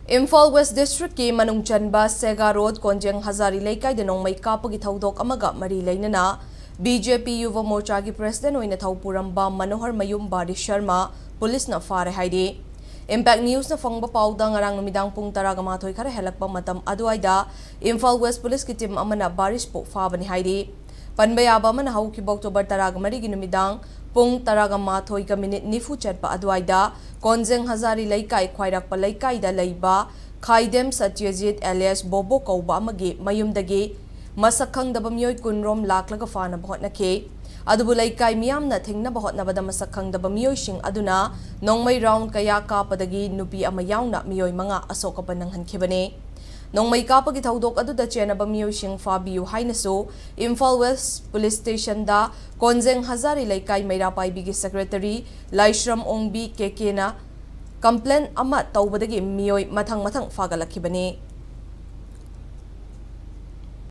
Imphal West District ki Manung Chanba Sega Road Konjeng Hazari Laikai de Nongmai Kapagi Thaudok Amaga Mari Lainana BJP Yuva Morcha ki President Oina Thaupuramba Manohar Mayum Bari Sharma Police na fare haidi Impact News na fangba pauda ngarang numidang pung taraga mathoi khara helakpa matam aduaida Imphal West Police ki team amana baris po fabani haidi Panbayaba man hau ki October taraga mari gi numidang pung taraga mathoi ka minute nifu chatpa aduaida Konjeng Hazari Laikai Khwairakpa Laikai da Laiba Khaidem Satyajit alias Bobo Kauba amagi mayumdagi masakhangdaba miyoi kunrom laklaga fana bahotnake adubu Laikai miyamna thingnaba hotnabada masakhangdaba miyoising aduna nongmai round kaya kapadagi nupi ama yauna miyoi manga asoka pananghankhibane nongmai kapagi thaudok aduda chenaba miyoising fabiu hainasu Imphal West Police Station da Konjeng Hazari Laikai Mairapai bigi Secretary Laishram Ongbi Kekena complaint ama tawbadagi miyoi mathang fagalakibane